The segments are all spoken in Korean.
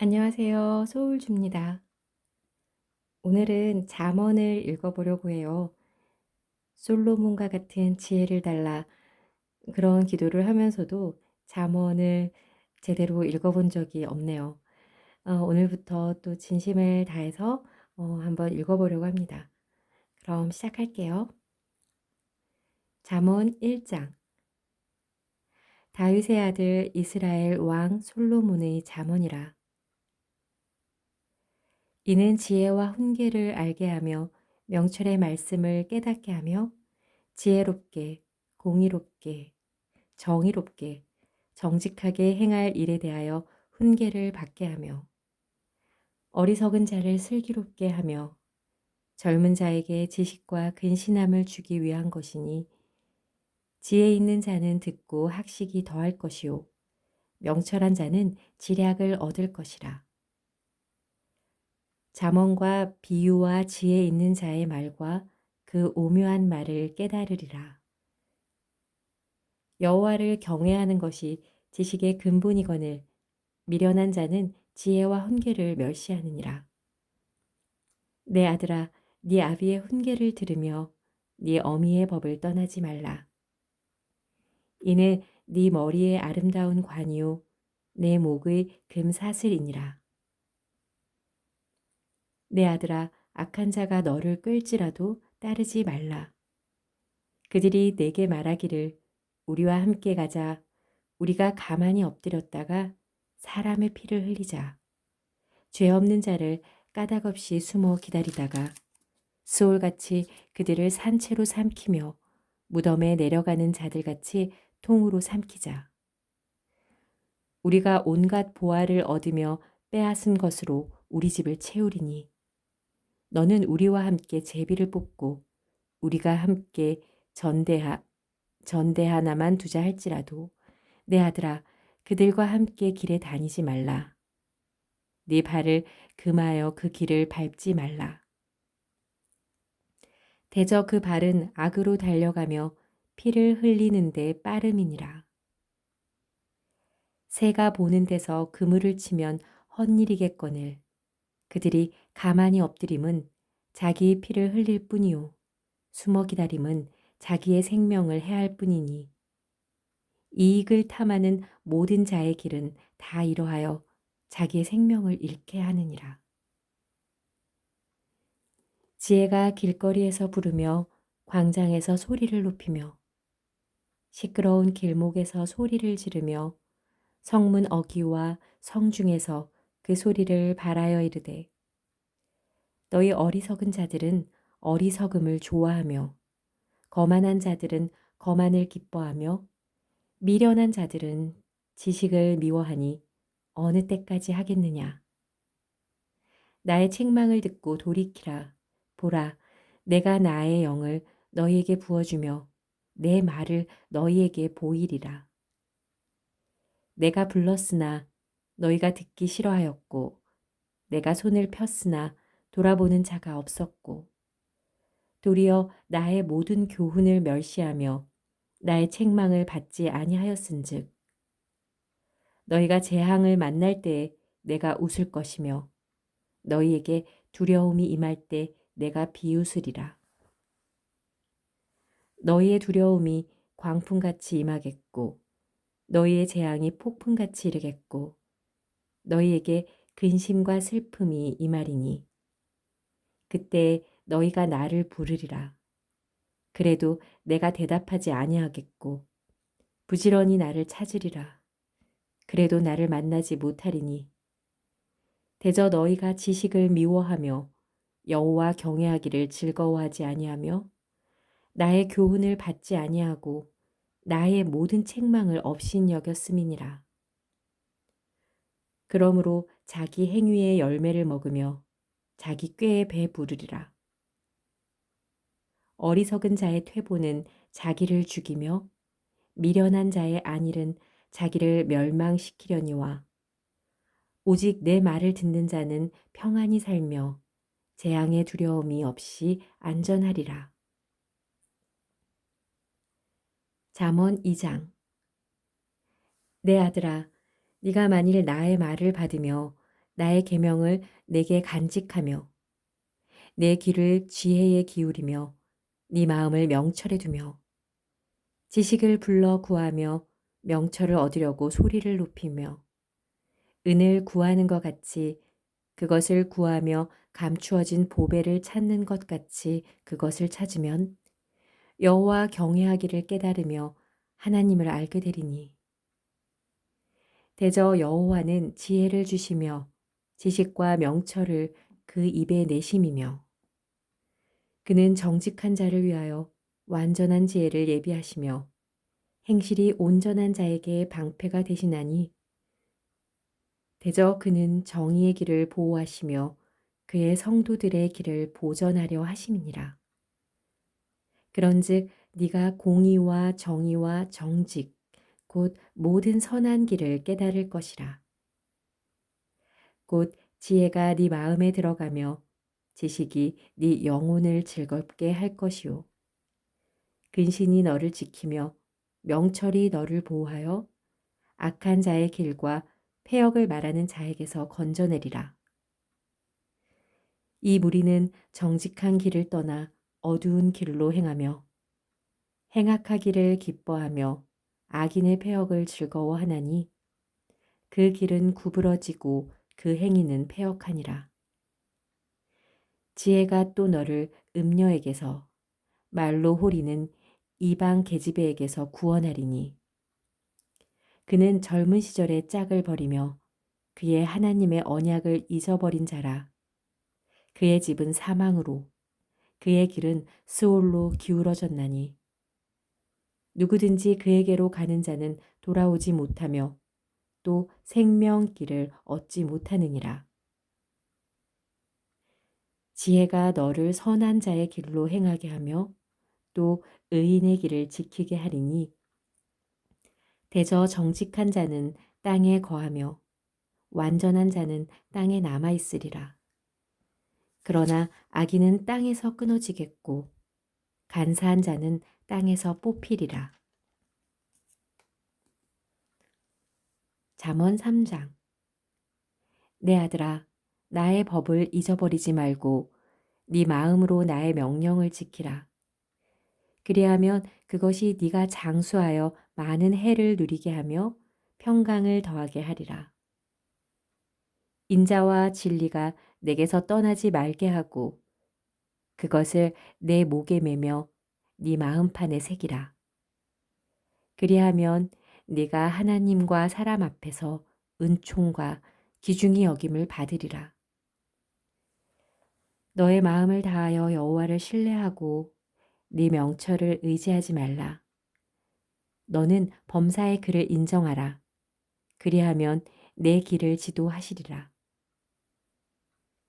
안녕하세요. 소울주입니다. 오늘은 잠언을 읽어보려고 해요. 솔로몬과 같은 지혜를 달라 그런 기도를 하면서도 잠언을 제대로 읽어본 적이 없네요. 오늘부터 또 진심을 다해서 한번 읽어보려고 합니다. 그럼 시작할게요. 잠언 1장. 다윗의 아들 이스라엘 왕 솔로몬의 잠언이라. 이는 지혜와 훈계를 알게 하며 명철의 말씀을 깨닫게 하며 지혜롭게, 공의롭게, 정의롭게, 정직하게 행할 일에 대하여 훈계를 받게 하며 어리석은 자를 슬기롭게 하며 젊은 자에게 지식과 근신함을 주기 위한 것이니 지혜 있는 자는 듣고 학식이 더할 것이요 명철한 자는 지략을 얻을 것이라. 잠언과 비유와 지혜 있는 자의 말과 그 오묘한 말을 깨달으리라. 여호와를 경외하는 것이 지식의 근본이거늘 미련한 자는 지혜와 훈계를 멸시하느니라. 내 아들아, 네 아비의 훈계를 들으며 네 어미의 법을 떠나지 말라. 이는 네 머리의 아름다운 관이요 내 목의 금사슬이니라. 내 아들아, 악한 자가 너를 끌지라도 따르지 말라. 그들이 내게 말하기를 우리와 함께 가자. 우리가 가만히 엎드렸다가 사람의 피를 흘리자. 죄 없는 자를 까닭없이 숨어 기다리다가 수올같이 그들을 산채로 삼키며 무덤에 내려가는 자들같이 통으로 삼키자. 우리가 온갖 보화를 얻으며 빼앗은 것으로 우리 집을 채우리니 너는 우리와 함께 제비를 뽑고 우리가 함께 전대 하나만 두자 할지라도 내 아들아 그들과 함께 길에 다니지 말라. 네 발을 금하여 그 길을 밟지 말라. 대저 그 발은 악으로 달려가며 피를 흘리는데 빠름이니라. 새가 보는 데서 그물을 치면 헛일이겠거늘 그들이 가만히 엎드림은 자기의 피를 흘릴 뿐이요 숨어 기다림은 자기의 생명을 해할 뿐이니 이익을 탐하는 모든 자의 길은 다 이러하여 자기의 생명을 잃게 하느니라. 지혜가 길거리에서 부르며 광장에서 소리를 높이며 시끄러운 길목에서 소리를 지르며 성문 어귀와 성중에서 그 소리를 발하여 이르되 너희 어리석은 자들은 어리석음을 좋아하며 거만한 자들은 거만을 기뻐하며 미련한 자들은 지식을 미워하니 어느 때까지 하겠느냐. 나의 책망을 듣고 돌이키라. 보라, 내가 나의 영을 너희에게 부어주며 내 말을 너희에게 보이리라. 내가 불렀으나 너희가 듣기 싫어하였고 내가 손을 폈으나 돌아보는 자가 없었고 도리어 나의 모든 교훈을 멸시하며 나의 책망을 받지 아니하였은즉 너희가 재앙을 만날 때에 내가 웃을 것이며 너희에게 두려움이 임할 때 내가 비웃으리라. 너희의 두려움이 광풍같이 임하겠고 너희의 재앙이 폭풍같이 이르겠고 너희에게 근심과 슬픔이 임하리니 그때 너희가 나를 부르리라. 그래도 내가 대답하지 아니하겠고 부지런히 나를 찾으리라. 그래도 나를 만나지 못하리니 대저 너희가 지식을 미워하며 여호와 경외하기를 즐거워하지 아니하며 나의 교훈을 받지 아니하고 나의 모든 책망을 업신여겼음이니라. 그러므로 자기 행위의 열매를 먹으며 자기 꾀에 배부르리라. 어리석은 자의 퇴보는 자기를 죽이며 미련한 자의 안일은 자기를 멸망시키려니와 오직 내 말을 듣는 자는 평안히 살며 재앙의 두려움이 없이 안전하리라. 잠언 2장. 내 아들아, 네가 만일 나의 말을 받으며 나의 계명을 내게 간직하며 내 귀를 지혜에 기울이며 네 마음을 명철에 두며 지식을 불러 구하며 명철을 얻으려고 소리를 높이며 은을 구하는 것 같이 그것을 구하며 감추어진 보배를 찾는 것 같이 그것을 찾으면 여호와 경외하기를 깨달으며 하나님을 알게 되리니 대저 여호와는 지혜를 주시며 지식과 명철을 그 입에 내심이며 그는 정직한 자를 위하여 완전한 지혜를 예비하시며 행실이 온전한 자에게 방패가 되시나니 대저 그는 정의의 길을 보호하시며 그의 성도들의 길을 보전하려 하심이니라. 그런즉 네가 공의와 정의와 정직 곧 모든 선한 길을 깨달을 것이라. 곧 지혜가 네 마음에 들어가며 지식이 네 영혼을 즐겁게 할 것이요 근신이 너를 지키며 명철이 너를 보호하여 악한 자의 길과 패역을 말하는 자에게서 건져내리라. 이 무리는 정직한 길을 떠나 어두운 길로 행하며 행악하기를 기뻐하며 악인의 패역을 즐거워하나니 그 길은 구부러지고 그 행위는 패역하니라. 지혜가 또 너를 음녀에게서 말로 호리는 이방 계집애에게서 구원하리니 그는 젊은 시절에 짝을 버리며 그의 하나님의 언약을 잊어버린 자라. 그의 집은 사망으로 그의 길은 스올로 기울어졌나니 누구든지 그에게로 가는 자는 돌아오지 못하며 또 생명길을 얻지 못하느니라. 지혜가 너를 선한 자의 길로 행하게 하며 또 의인의 길을 지키게 하리니 대저 정직한 자는 땅에 거하며 완전한 자는 땅에 남아 있으리라. 그러나 악인은 땅에서 끊어지겠고 간사한 자는 땅에서 뽑히리라. 잠언 3장. 내 아들아, 나의 법을 잊어버리지 말고 네 마음으로 나의 명령을 지키라. 그리하면 그것이 네가 장수하여 많은 해를 누리게 하며 평강을 더하게 하리라. 인자와 진리가 내게서 떠나지 말게 하고 그것을 내 목에 매며 네 마음판에 새기라. 그리하면 네가 하나님과 사람 앞에서 은총과 기중히 여김을 받으리라. 너의 마음을 다하여 여호와를 신뢰하고 네 명철을 의지하지 말라. 너는 범사의 그를 인정하라. 그리하면 내 길을 지도하시리라.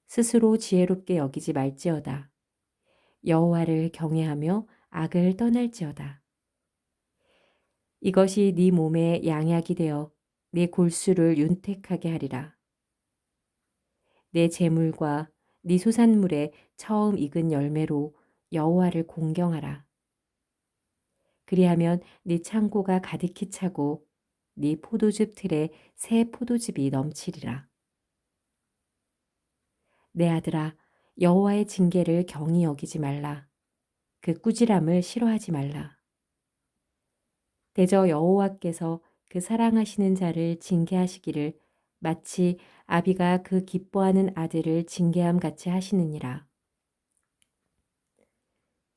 스스로 지혜롭게 여기지 말지어다. 여호와를 경외하며 악을 떠날지어다. 이것이 네 몸에 양약이 되어 네 골수를 윤택하게 하리라. 내 재물과 네 소산물에 처음 익은 열매로 여호와를 공경하라. 그리하면 네 창고가 가득히 차고 네 포도즙 틀에 새 포도즙이 넘치리라. 내 아들아, 여호와의 징계를 경히 여기지 말라. 그 꾸지람을 싫어하지 말라. 대저 여호와께서 그 사랑하시는 자를 징계하시기를 마치 아비가 그 기뻐하는 아들을 징계함 같이 하시느니라.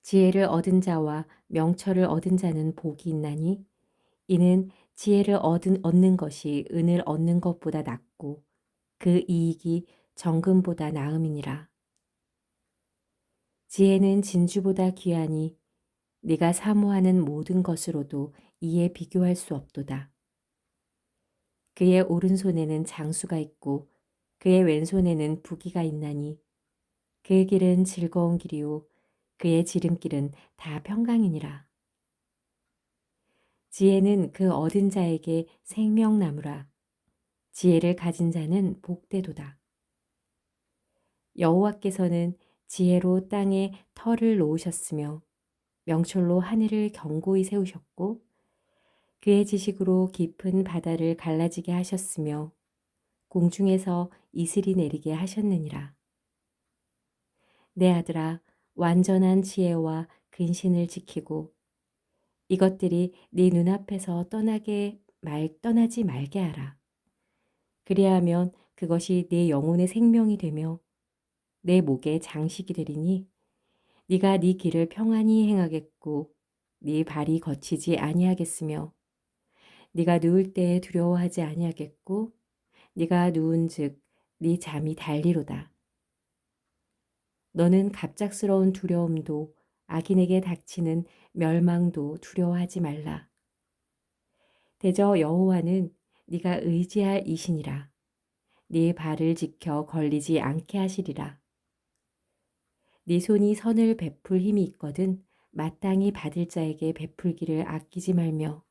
지혜를 얻은 자와 명철을 얻은 자는 복이 있나니 이는 지혜를 얻는 것이 은을 얻는 것보다 낫고 그 이익이 정금보다 나음이니라. 지혜는 진주보다 귀하니 네가 사모하는 모든 것으로도 이에 비교할 수 없도다. 그의 오른손에는 장수가 있고 그의 왼손에는 부귀가 있나니 그의 길은 즐거운 길이요 그의 지름길은 다 평강이니라. 지혜는 그 얻은 자에게 생명나무라. 지혜를 가진 자는 복되도다. 여호와께서는 지혜로 땅에 터를 놓으셨으며 명철로 하늘을 견고히 세우셨고 그의 지식으로 깊은 바다를 갈라지게 하셨으며 공중에서 이슬이 내리게 하셨느니라. 내 아들아, 완전한 지혜와 근신을 지키고 이것들이 네 눈앞에서 떠나지 말게 하라. 그리하면 그것이 네 영혼의 생명이 되며 내 목의 장식이 되리니 네가 네 길을 평안히 행하겠고 네 발이 거치지 아니하겠으며 네가 누울 때에 두려워하지 아니하겠고 네가 누운즉 네 잠이 달리로다. 너는 갑작스러운 두려움도 악인에게 닥치는 멸망도 두려워하지 말라. 대저 여호와는 네가 의지할 이신이라. 네 발을 지켜 걸리지 않게 하시리라. 네 손이 선을 베풀 힘이 있거든 마땅히 받을 자에게 베풀기를 아끼지 말며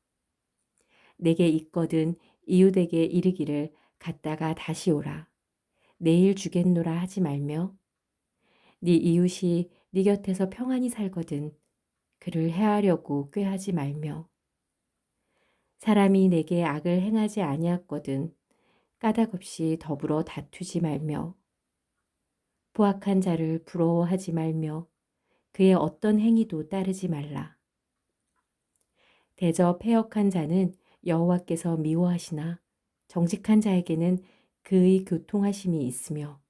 내게 있거든 이웃에게 이르기를 갔다가 다시 오라. 내일 주겠노라 하지 말며 네 이웃이 네 곁에서 평안히 살거든 그를 해하려고 꾀하지 말며 사람이 내게 악을 행하지 아니하거든 까닭없이 더불어 다투지 말며 포악한 자를 부러워하지 말며 그의 어떤 행위도 따르지 말라. 대저 패역한 자는 여호와께서 미워하시나 정직한 자에게는 그의 교통하심이 있으며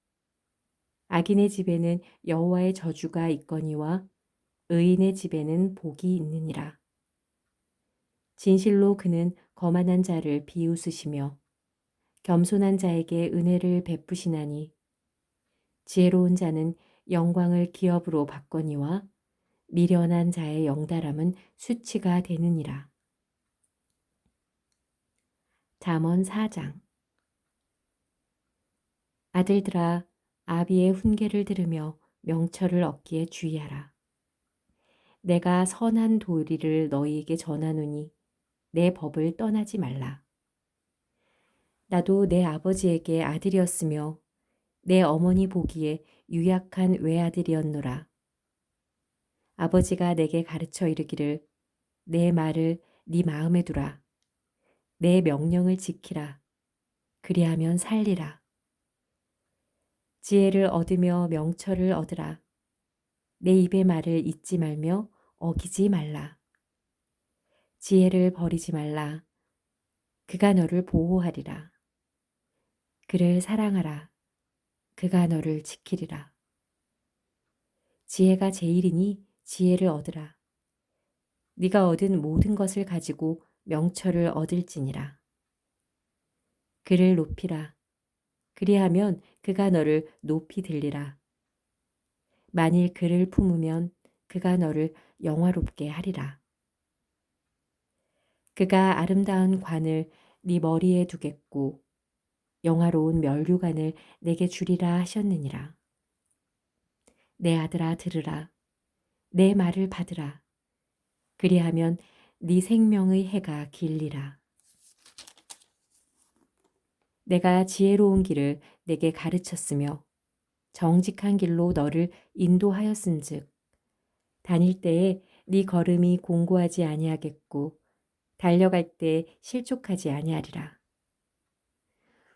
악인의 집에는 여호와의 저주가 있거니와 의인의 집에는 복이 있느니라. 진실로 그는 거만한 자를 비웃으시며 겸손한 자에게 은혜를 베푸시나니 지혜로운 자는 영광을 기업으로 받거니와 미련한 자의 영달함은 수치가 되느니라. 잠언 4장. 아들들아, 아비의 훈계를 들으며 명철을 얻기에 주의하라. 내가 선한 도리를 너희에게 전하노니 내 법을 떠나지 말라. 나도 내 아버지에게 아들이었으며 내 어머니 보기에 유약한 외아들이었노라. 아버지가 내게 가르쳐 이르기를 내 말을 네 마음에 두라. 내 명령을 지키라. 그리하면 살리라. 지혜를 얻으며 명철을 얻으라. 내 입의 말을 잊지 말며 어기지 말라. 지혜를 버리지 말라. 그가 너를 보호하리라. 그를 사랑하라. 그가 너를 지키리라. 지혜가 제일이니 지혜를 얻으라. 네가 얻은 모든 것을 가지고 명철을 얻을지니라. 그를 높이라. 그리하면 그가 너를 높이 들리라. 만일 그를 품으면 그가 너를 영화롭게 하리라. 그가 아름다운 관을 네 머리에 두겠고 영화로운 면류관을 내게 주리라 하셨느니라. 내 아들아 들으라. 내 말을 받으라. 그리하면 네 생명의 해가 길리라. 내가 지혜로운 길을 내게 가르쳤으며 정직한 길로 너를 인도하였은즉 다닐 때에 네 걸음이 공고하지 아니하겠고 달려갈 때 실족하지 아니하리라.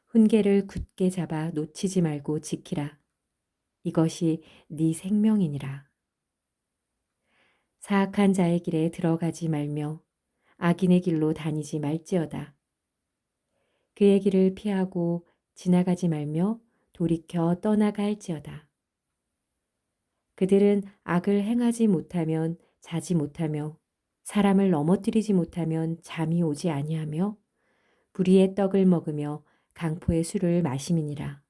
훈계를 굳게 잡아 놓치지 말고 지키라. 이것이 네 생명이니라. 사악한 자의 길에 들어가지 말며 악인의 길로 다니지 말지어다. 그의 길을 피하고 지나가지 말며 돌이켜 떠나가 할지어다. 그들은 악을 행하지 못하면 자지 못하며 사람을 넘어뜨리지 못하면 잠이 오지 아니하며 불의의 떡을 먹으며 강포의 술을 마심이니라.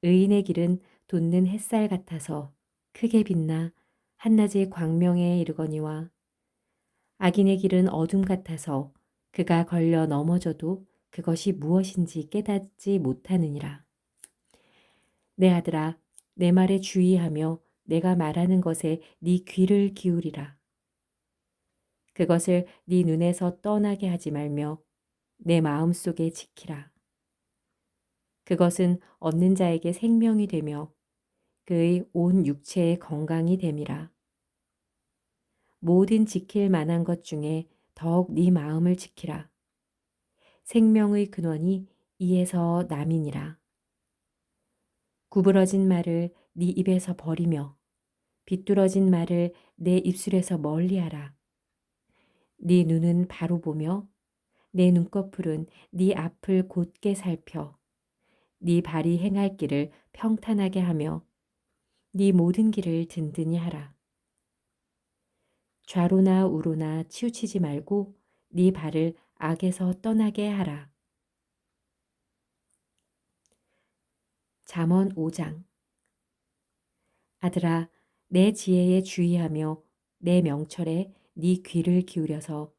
의인의 길은 돋는 햇살 같아서 크게 빛나 한낮의 광명에 이르거니와 악인의 길은 어둠 같아서 그가 걸려 넘어져도 그것이 무엇인지 깨닫지 못하느니라. 내 아들아, 내 말에 주의하며 내가 말하는 것에 네 귀를 기울이라. 그것을 네 눈에서 떠나게 하지 말며 내 마음속에 지키라. 그것은 얻는 자에게 생명이 되며 그의 온 육체의 건강이 됨이라. 모든 지킬 만한 것 중에 더욱 네 마음을 지키라. 생명의 근원이 이에서 남이니라. 구부러진 말을 네 입에서 버리며 비뚤어진 말을 내 입술에서 멀리하라. 네 눈은 바로 보며 내 눈꺼풀은 네 앞을 곧게 살펴 네 발이 행할 길을 평탄하게 하며 네 모든 길을 든든히 하라. 좌로나 우로나 치우치지 말고 네 발을 악에서 떠나게 하라. 잠언 5장. 아들아, 내 지혜에 주의하며 내 명철에 네 귀를 기울여서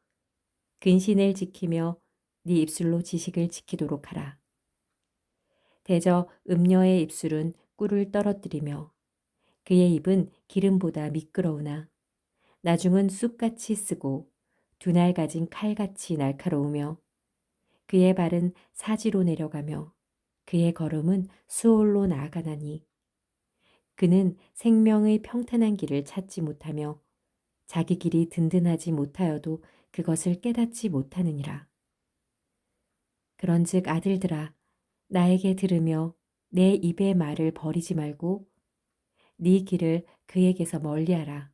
근신을 지키며 네 입술로 지식을 지키도록 하라. 대저 음녀의 입술은 꿀을 떨어뜨리며 그의 입은 기름보다 미끄러우나 나중은 쑥같이 쓰고 두 날 가진 칼같이 날카로우며 그의 발은 사지로 내려가며 그의 걸음은 수올로 나아가나니 그는 생명의 평탄한 길을 찾지 못하며 자기 길이 든든하지 못하여도 그것을 깨닫지 못하느니라. 그런즉 아들들아 나에게 들으며 내 입의 말을 버리지 말고 네 길을 그에게서 멀리하라.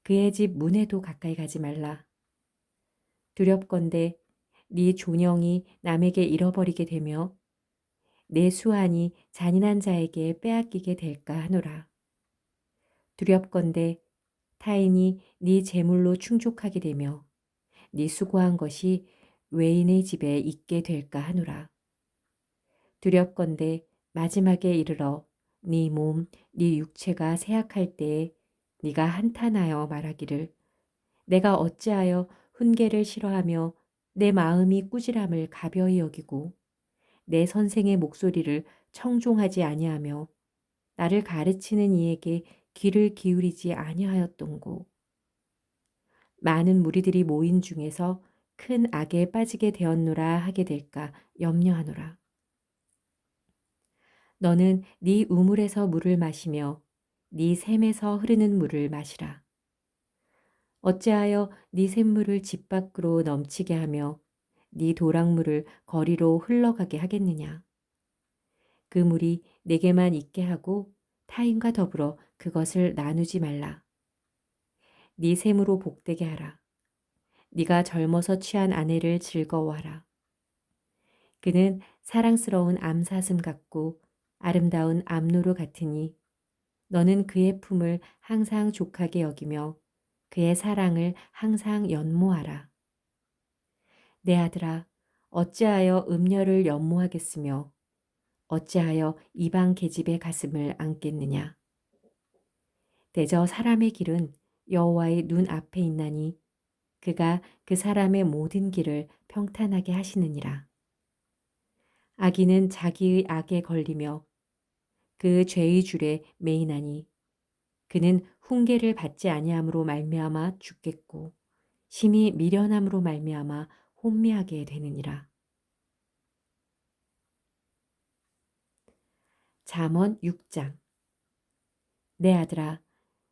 그의 집 문에도 가까이 가지 말라. 두렵건대 네 존영이 남에게 잃어버리게 되며 내 수완이 잔인한 자에게 빼앗기게 될까 하노라. 두렵건대 타인이 네 재물로 충족하게 되며 네 수고한 것이 외인의 집에 있게 될까 하노라. 두렵건대 마지막에 이르러 네 몸, 네 육체가 쇠약할 때에 네가 한탄하여 말하기를 내가 어찌하여 훈계를 싫어하며 내 마음이 꾸지람을 가벼이 여기고 내 선생의 목소리를 청종하지 아니하며 나를 가르치는 이에게 귀를 기울이지 아니하였던고. 많은 무리들이 모인 중에서 큰 악에 빠지게 되었노라 하게 될까 염려하노라. 너는 네 우물에서 물을 마시며 네 샘에서 흐르는 물을 마시라. 어찌하여 네 샘물을 집 밖으로 넘치게 하며 네 도랑물을 거리로 흘러가게 하겠느냐. 그 물이 내게만 있게 하고 타인과 더불어 그것을 나누지 말라. 네 샘으로 복되게 하라. 네가 젊어서 취한 아내를 즐거워하라. 그는 사랑스러운 암사슴 같고 아름다운 암노루 같으니 너는 그의 품을 항상 족하게 여기며 그의 사랑을 항상 연모하라. 내 아들아, 어찌하여 음녀를 연모하겠으며 어찌하여 이방 계집의 가슴을 안겠느냐. 대저 사람의 길은 여호와의 눈 앞에 있나니 그가 그 사람의 모든 길을 평탄하게 하시느니라. 악인은 자기의 악에 걸리며 그 죄의 줄에 매이나니 그는 훈계를 받지 아니함으로 말미암아 죽겠고 심히 미련함으로 말미암아 혼미하게 되느니라. 잠언 6장. 내 아들아,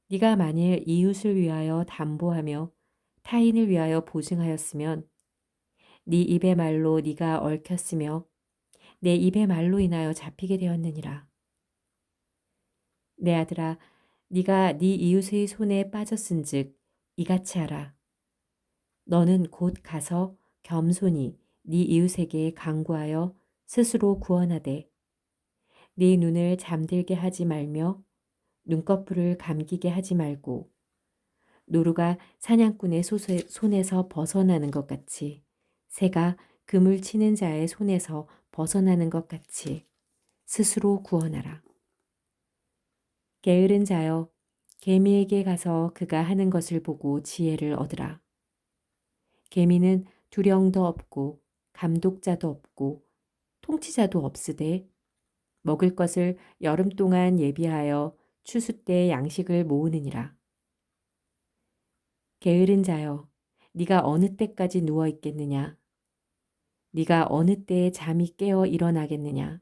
네가 만일 이웃을 위하여 담보하며 타인을 위하여 보증하였으면 네 입의 말로 네가 얽혔으며 내 입의 말로 인하여 잡히게 되었느니라. 내 아들아, 네가 네 이웃의 손에 빠졌은즉 이같이 하라. 너는 곧 가서 겸손히 네 이웃에게 간구하여 스스로 구원하되 네 눈을 잠들게 하지 말며 눈꺼풀을 감기게 하지 말고 노루가 사냥꾼의 손에서 벗어나는 것 같이 새가 그물 치는 자의 손에서 벗어나는 것 같이 스스로 구원하라. 게으른 자여 개미에게 가서 그가 하는 것을 보고 지혜를 얻으라. 개미는 두령도 없고 감독자도 없고 통치자도 없으되 먹을 것을 여름 동안 예비하여 추수 때 양식을 모으느니라. 게으른 자여, 네가 어느 때까지 누워 있겠느냐? 네가 어느 때에 잠이 깨어 일어나겠느냐?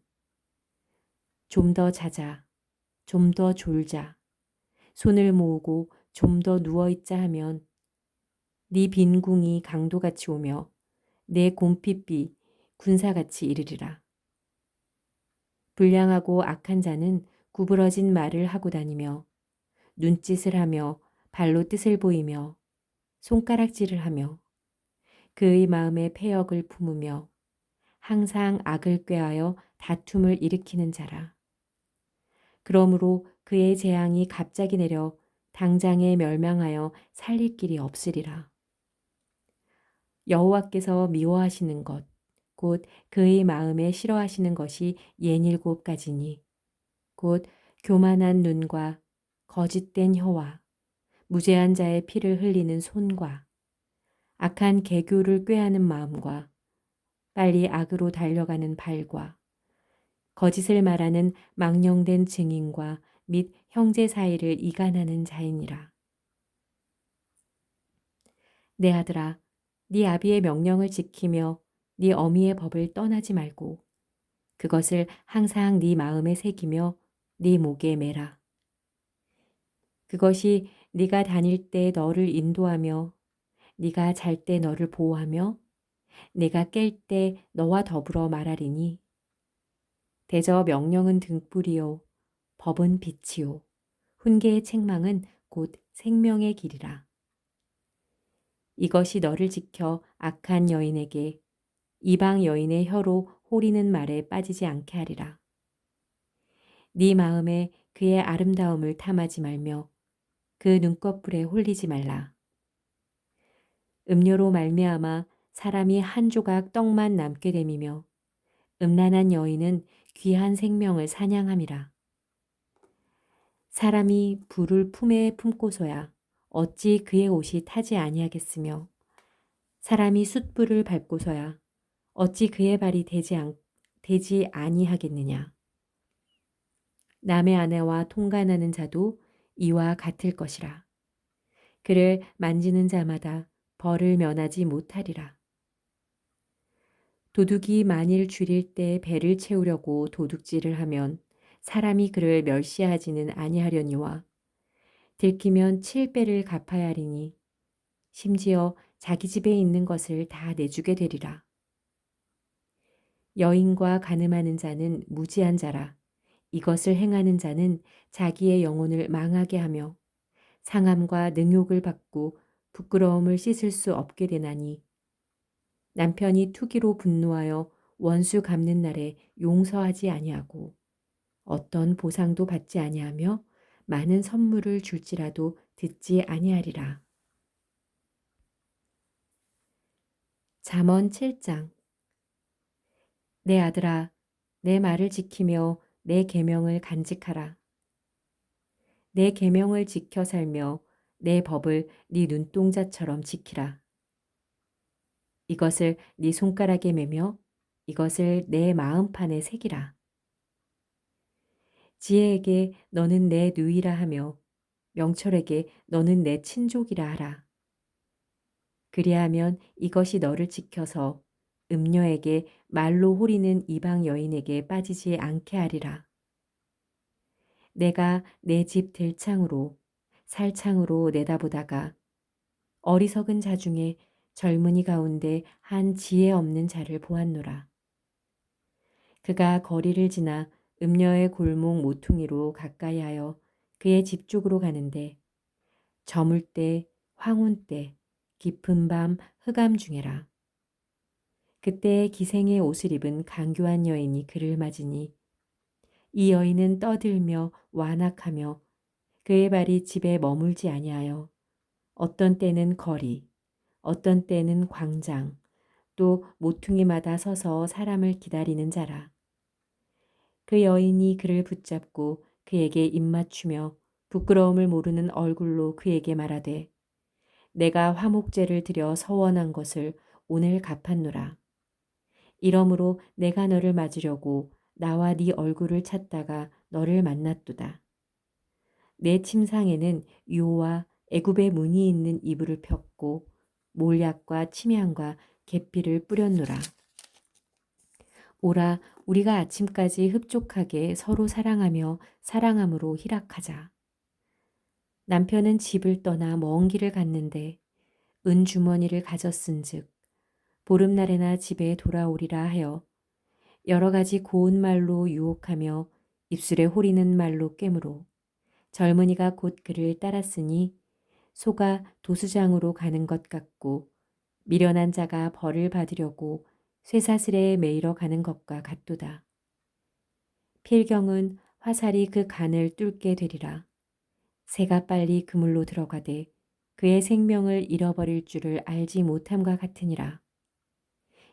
좀 더 자자, 좀 더 졸자, 손을 모으고 좀 더 누워 있자 하면 네 빈궁이 강도같이 오며 내 곰핏빛 군사같이 이르리라. 불량하고 악한 자는 구부러진 말을 하고 다니며 눈짓을 하며 발로 뜻을 보이며 손가락질을 하며 그의 마음에 패역을 품으며 항상 악을 꾀하여 다툼을 일으키는 자라. 그러므로 그의 재앙이 갑자기 내려 당장에 멸망하여 살릴 길이 없으리라. 여호와께서 미워하시는 것, 곧 그의 마음에 싫어하시는 것이 예닐곱 가지니, 곧 교만한 눈과 거짓된 혀와 무죄한 자의 피를 흘리는 손과 악한 계교를 꾀하는 마음과 빨리 악으로 달려가는 발과 거짓을 말하는 망령된 증인과 및 형제 사이를 이간하는 자이니라. 내 아들아, 네 아비의 명령을 지키며 네 어미의 법을 떠나지 말고 그것을 항상 네 마음에 새기며 네 목에 매라. 그것이 네가 다닐 때 너를 인도하며 네가 잘 때 너를 보호하며 네가 깰 때 너와 더불어 말하리니 대저 명령은 등불이요 법은 빛이요 훈계의 책망은 곧 생명의 길이라. 이것이 너를 지켜 악한 여인에게 이방 여인의 혀로 호리는 말에 빠지지 않게 하리라. 네 마음에 그의 아름다움을 탐하지 말며 그 눈꺼풀에 홀리지 말라. 음료로 말미암아 사람이 한 조각 떡만 남게 됨이며 음란한 여인은 귀한 생명을 사냥함이라. 사람이 불을 품에 품고서야 어찌 그의 옷이 타지 아니하겠으며 사람이 숯불을 밟고서야 어찌 그의 발이 되지 아니하겠느냐. 남의 아내와 통간하는 자도 이와 같을 것이라. 그를 만지는 자마다 벌을 면하지 못하리라. 도둑이 만일 줄일 때 배를 채우려고 도둑질을 하면 사람이 그를 멸시하지는 아니하려니와 들키면 7배를 갚아야 하리니 심지어 자기 집에 있는 것을 다 내주게 되리라. 여인과 간음하는 자는 무지한 자라. 이것을 행하는 자는 자기의 영혼을 망하게 하며 상함과 능욕을 받고 부끄러움을 씻을 수 없게 되나니 남편이 투기로 분노하여 원수 갚는 날에 용서하지 아니하고 어떤 보상도 받지 아니하며 많은 선물을 줄지라도 듣지 아니하리라. 잠언 7장. 내 아들아, 내 말을 지키며 내 계명을 간직하라. 내 계명을 지켜 살며 내 법을 네 눈동자처럼 지키라. 이것을 네 손가락에 매며 이것을 내 마음판에 새기라. 지혜에게 너는 내 누이라 하며 명철에게 너는 내 친족이라 하라. 그리하면 이것이 너를 지켜서 음녀에게 말로 호리는 이방 여인에게 빠지지 않게 하리라. 내가 내 집 들창으로 살창으로 내다보다가 어리석은 자 중에 젊은이 가운데 한 지혜 없는 자를 보았노라. 그가 거리를 지나 음녀의 골목 모퉁이로 가까이하여 그의 집 쪽으로 가는데 저물 때 황혼 때 깊은 밤 흑암 중에라. 그때 기생의 옷을 입은 강교한 여인이 그를 맞으니 이 여인은 떠들며 완악하며 그의 발이 집에 머물지 아니하여 어떤 때는 거리, 어떤 때는 광장, 또 모퉁이마다 서서 사람을 기다리는 자라. 그 여인이 그를 붙잡고 그에게 입맞추며 부끄러움을 모르는 얼굴로 그에게 말하되 내가 화목제를 드려 서원한 것을 오늘 갚았노라. 이러므로 내가 너를 맞으려고 나와 네 얼굴을 찾다가 너를 만났도다. 내 침상에는 유호와 애굽의 무늬 있는 이불을 폈고 몰약과 침향과 계피를 뿌렸노라. 오라 우리가 아침까지 흡족하게 서로 사랑하며 사랑함으로 희락하자. 남편은 집을 떠나 먼 길을 갔는데 은주머니를 가졌은즉 보름날에나 집에 돌아오리라 하여 여러 가지 고운 말로 유혹하며 입술에 호리는 말로 꿰므로 젊은이가 곧 그를 따랐으니 소가 도수장으로 가는 것 같고 미련한 자가 벌을 받으려고 쇠사슬에 매이러 가는 것과 같도다. 필경은 화살이 그 간을 뚫게 되리라. 새가 빨리 그물로 들어가되 그의 생명을 잃어버릴 줄을 알지 못함과 같으니라.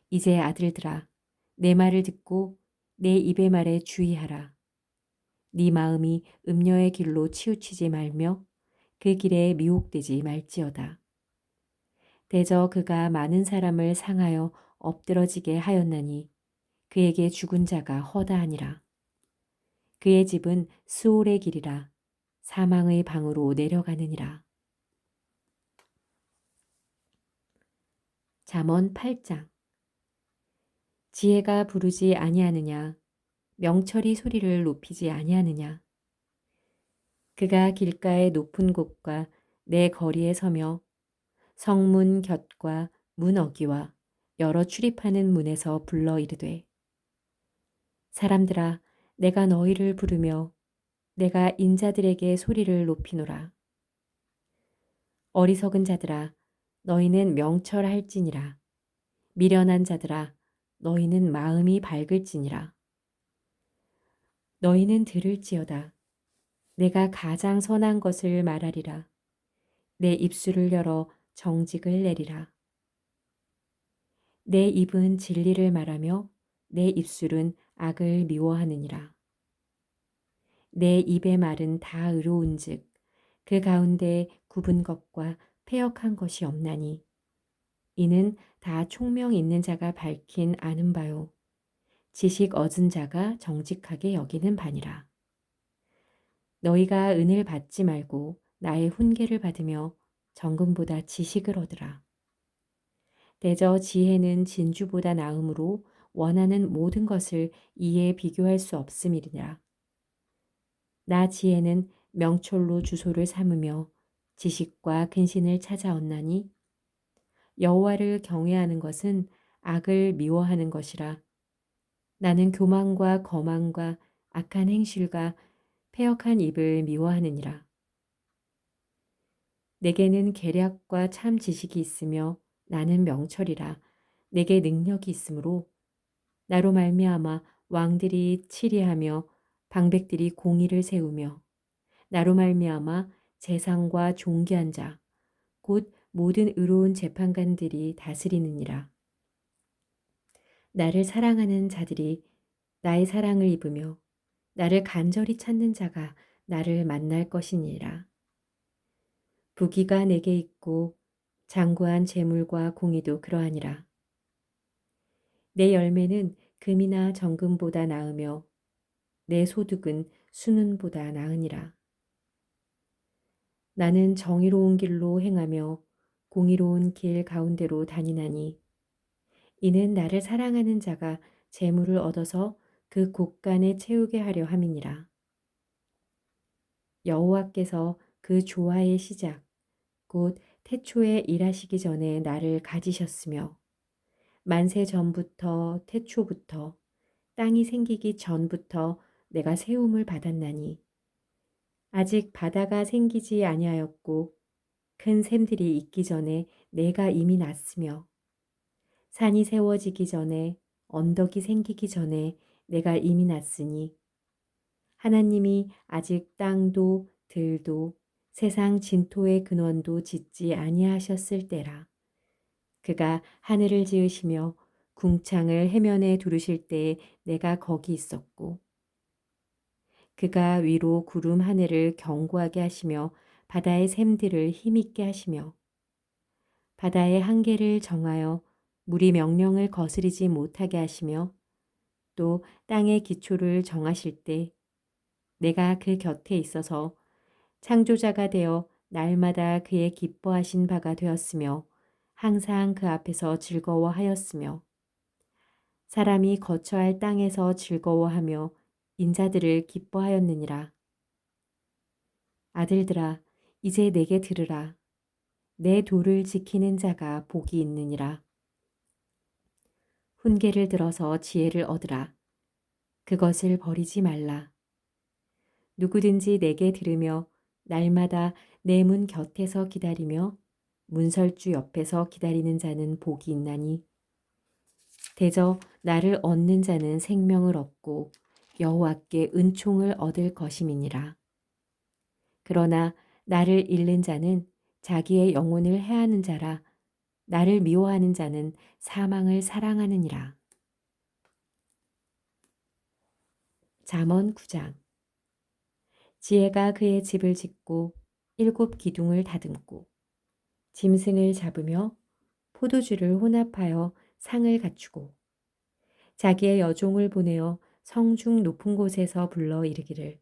이제 아들들아, 내 말을 듣고 내 입의 말에 주의하라. 네 마음이 음녀의 길로 치우치지 말며 그 길에 미혹되지 말지어다. 대저 그가 많은 사람을 상하여 엎드러지게 하였나니 그에게 죽은 자가 허다하니라. 그의 집은 스올의 길이라 사망의 방으로 내려가느니라. 잠언 8장. 지혜가 부르지 아니하느냐, 명철이 소리를 높이지 아니하느냐. 그가 길가의 높은 곳과 내 거리에 서며 성문 곁과 문 어기와 여러 출입하는 문에서 불러 이르되, 사람들아, 내가 너희를 부르며 내가 인자들에게 소리를 높이노라. 어리석은 자들아, 너희는 명철할지니라. 미련한 자들아, 너희는 마음이 밝을지니라. 너희는 들을지어다. 내가 가장 선한 것을 말하리라. 내 입술을 열어 정직을 내리라. 내 입은 진리를 말하며 내 입술은 악을 미워하느니라. 내 입의 말은 다 의로운즉 그 가운데 굽은 것과 패역한 것이 없나니 이는 다 총명 있는 자가 밝힌 아는 바요 지식 얻은 자가 정직하게 여기는 바니라. 너희가 은을 받지 말고 나의 훈계를 받으며 정금보다 지식을 얻으라. 대저 지혜는 진주보다 나음으로 원하는 모든 것을 이에 비교할 수 없음이니라. 나 지혜는 명철로 주소를 삼으며 지식과 근신을 찾아왔나니 여호와를 경외하는 것은 악을 미워하는 것이라. 나는 교만과 거만과 악한 행실과 패역한 입을 미워하느니라. 내게는 계략과 참 지식이 있으며 나는 명철이라. 내게 능력이 있으므로 나로 말미암아 왕들이 치리하며 방백들이 공의를 세우며 나로 말미암아 재상과 존귀한 자 곧 모든 의로운 재판관들이 다스리느니라. 나를 사랑하는 자들이 나의 사랑을 입으며 나를 간절히 찾는 자가 나를 만날 것이니라. 부귀가 내게 있고 장구한 재물과 공의도 그러하니라. 내 열매는 금이나 정금보다 나으며 내 소득은 순은보다 나으니라. 나는 정의로운 길로 행하며 공의로운 길 가운데로 다니나니 이는 나를 사랑하는 자가 재물을 얻어서 그 곳간에 채우게 하려 함이니라. 여호와께서 그 조화의 시작 곧 태초에 일하시기 전에 나를 가지셨으며 만세 전부터 태초부터 땅이 생기기 전부터 내가 세움을 받았나니 아직 바다가 생기지 아니하였고 큰 샘들이 있기 전에 내가 이미 났으며 산이 세워지기 전에 언덕이 생기기 전에 내가 이미 났으니 하나님이 아직 땅도 들도 세상 진토의 근원도 짓지 아니하셨을 때라. 그가 하늘을 지으시며 궁창을 해면에 두르실 때에 내가 거기 있었고 그가 위로 구름 하늘을 견고하게 하시며 바다의 샘들을 힘있게 하시며 바다의 한계를 정하여 물이 명령을 거스리지 못하게 하시며 또 땅의 기초를 정하실 때 내가 그 곁에 있어서 창조자가 되어 날마다 그의 기뻐하신 바가 되었으며 항상 그 앞에서 즐거워하였으며 사람이 거처할 땅에서 즐거워하며 인자들을 기뻐하였느니라. 아들들아, 이제 내게 들으라. 내 도를 지키는 자가 복이 있느니라. 훈계를 들어서 지혜를 얻으라. 그것을 버리지 말라. 누구든지 내게 들으며 날마다 내 문 곁에서 기다리며 문설주 옆에서 기다리는 자는 복이 있나니 대저 나를 얻는 자는 생명을 얻고 여호와께 은총을 얻을 것임이니라. 그러나 나를 잃는 자는 자기의 영혼을 해하는 자라. 나를 미워하는 자는 사망을 사랑하느니라. 잠언 9장. 지혜가 그의 집을 짓고 7기둥을 다듬고 짐승을 잡으며 포도주를 혼합하여 상을 갖추고 자기의 여종을 보내어 성중 높은 곳에서 불러 이르기를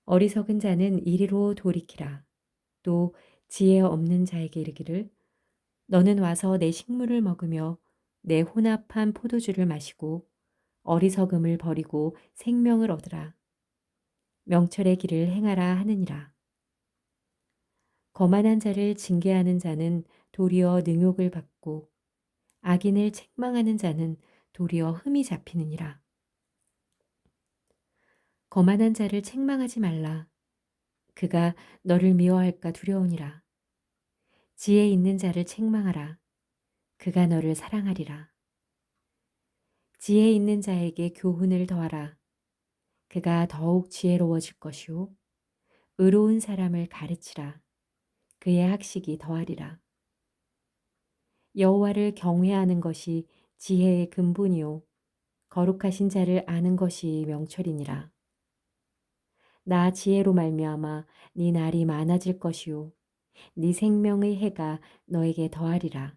어리석은 자는 이리로 돌이키라. 또 지혜 없는 자에게 이르기를 너는 와서 내 식물을 먹으며 내 혼합한 포도주를 마시고 어리석음을 버리고 생명을 얻으라. 명철의 길을 행하라 하느니라. 거만한 자를 징계하는 자는 도리어 능욕을 받고 악인을 책망하는 자는 도리어 흠이 잡히느니라. 거만한 자를 책망하지 말라. 그가 너를 미워할까 두려우니라. 지혜 있는 자를 책망하라. 그가 너를 사랑하리라. 지혜 있는 자에게 교훈을 더하라. 그가 더욱 지혜로워질 것이요. 의로운 사람을 가르치라. 그의 학식이 더하리라. 여호와를 경외하는 것이 지혜의 근본이요. 거룩하신 자를 아는 것이 명철이니라. 나 지혜로 말미암아 네 날이 많아질 것이요. 네 생명의 해가 너에게 더하리라.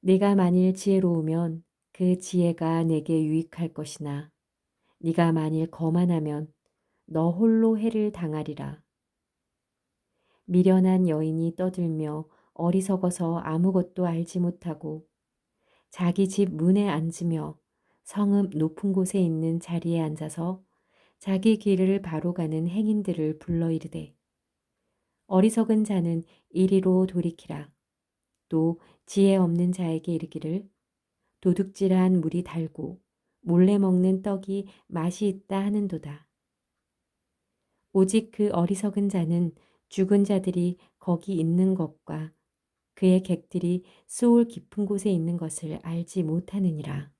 네가 만일 지혜로우면 그 지혜가 내게 유익할 것이나 네가 만일 거만하면 너 홀로 해를 당하리라. 미련한 여인이 떠들며 어리석어서 아무것도 알지 못하고 자기 집 문에 앉으며 성읍 높은 곳에 있는 자리에 앉아서 자기 길을 바로 가는 행인들을 불러 이르되 어리석은 자는 이리로 돌이키라. 또 지혜 없는 자에게 이르기를 도둑질한 물이 달고 몰래 먹는 떡이 맛이 있다 하는도다. 오직 그 어리석은 자는 죽은 자들이 거기 있는 것과 그의 객들이 수올 깊은 곳에 있는 것을 알지 못하느니라.